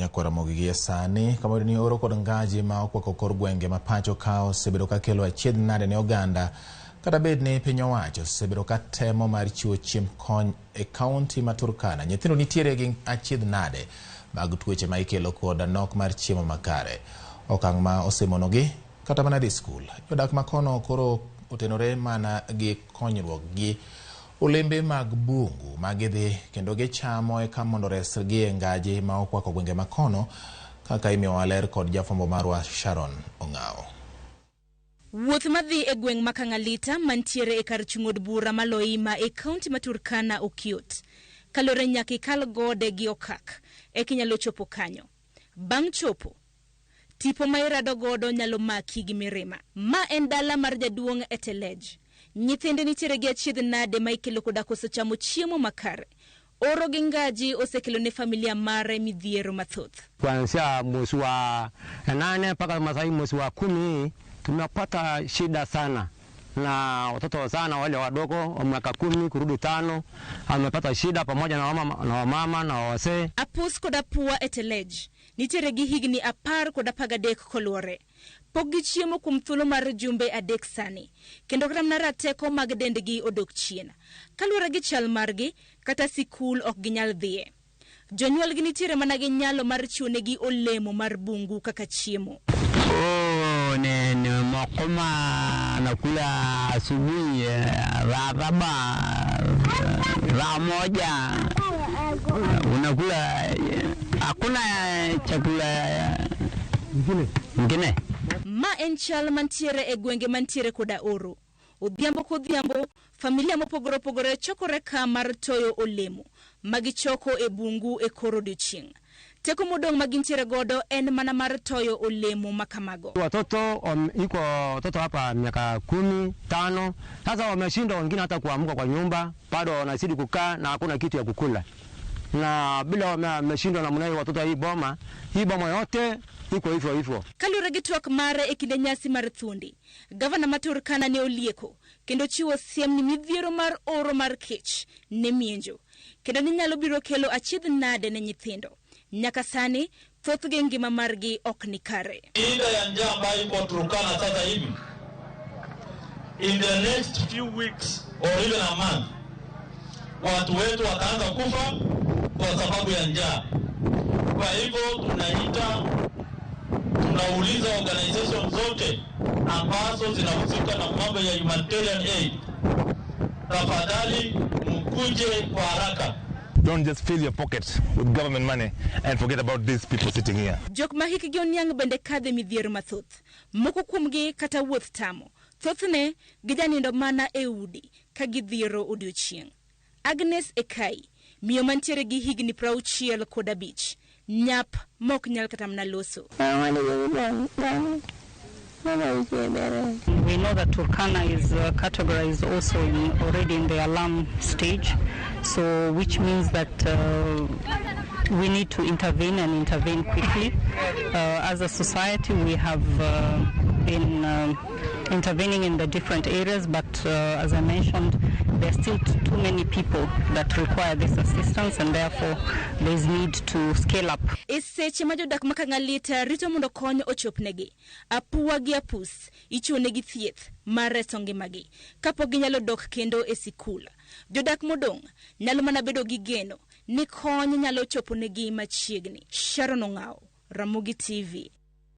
ya kwa Ramogi sani kama ni oro kod ngaji ma okwako kor gwenge ma pacho kao sebedo ka kelo achiedh nade ne oganda kata bed ni piny owacho sebedo ka temo mar chiwo chiemb kony e kaunti ma Turkana. Nyithindo nitiere gi achiedh nade mag tuoche ma ikelo kod nok mar chiemo makare. Okang' ma osemonogi kata mana di skul. Jodak ma kono koro otenore mana gi konyruok gi olembe mag bungu magidhi kendo gichamo eka mondo resgi e ngaji ma okwako gwenge ma kono, kaka imiyo ler kod jafwambo marwa Sharon Ong'ao. Wuoth madhi e gweng' ma Kangalita mantiere e kar chung'od bura maloima e kaunti ma Turkana okiot. Kalore nyaka ikal gode gi okak e kinyalo chopo kanyo. Bang' chopo, tipo ma irado godo nyalo maki gi mirima. Ma en dala mar jaduong' e Telej. Nyithinde nitiere gi achiedh nade ma ikelo koda koso chamo chiemo makare. Oro gi ngaji osekelo ne familia mare midhiero mathoth. Kuanzia mwezi wa 8 mpaka mwezi wa 10 tumepata shida sana, na watoto sana wale wadogo wa miaka 10 kurudi 5 amepata shida pamoja na wamama na wazee. Apus koda pua Etelej nitiere gi higni 10 koda 13 kolore. Pogi chiemo kum thuolo mar jumbe adek sani, kendo kata mana rateko mag dendgi odok chien. Kaluwore gi chal margi, kata sikul ok ginyal dhiye. Jonyuol gi nitiere mana gi nyalo mar chiwonegi olemo mar bungu kaka chiemo. Ne mokoma nakula asubuhi ramoja unakula, hakuna chakula ngine. Ma en chal mantiere e gwenge mantiere koda oro. Odhiambo kodhiambo, familia mopogore opogore chokore ka mar toyo olemo magichoko e bungu e koro odiochieng'. Teko modong' magintiere godo en mana mar toyo olemo makamago. Watoto iko watoto hapa miaka 15. Sasa wameshindwa wengine hata kuamka kwa nyumba, bado wanazidi kukaa na hakuna kitu ya kukula. Na bila wameshindwa na mnayo watoto hii boma yote iko hivyo. Kalure gi twak mare e kinde nyasi mar thundi, Gavana ma Turkana ne olieko kendo chiwo siem ni midhiero mar oro mar kech ne mienjo, kendo ni nyalo biro kelo achiedh nade ne nyithindo. Nyaka sani thoth gi ngima margi ok ni kare. Ida ya njaa ambayo iko Turkana sasa hivi, in the next few weeks or even a month, watu wetu wataanza kufa kwa sababu ya njaa. Kwa hivyo tunauliza organization zote ambazo zinahusika na mambo ya humanitarian aid, tafadhali mkuje kwa haraka. Don't just fill your pockets with government money and forget about these people sitting here. Jok mahik gi onyang' bende kadhe midhiero mathoth. Moko kuomgi kata wuoth tamo. Thothne gijanindo mana e udi ka gidhiero odiochieng'. Agnes Ekai, miyo mantiere gi higni 65, nyap mok nyal kata mna loso. We know that Turkana is categorized also already in the alarm stage, so which means that we need to intervene and intervene quickly. As a society, we have been intervening in the different areas, but as I mentioned, there are still too many people that require this assistance, and therefore there is need to scale up. Seche ma jodak ma Kangalita rito mondo kony ochopnegi, apua gi apus ichionegi thieth mar reso ngimagi kapok ginyalo dok kendo e sikul. Jodak modong' nyalo mana bedo gi geno ni kony nyalo choponegi machiegni. Sharon Ong'ao, Ramogi TV.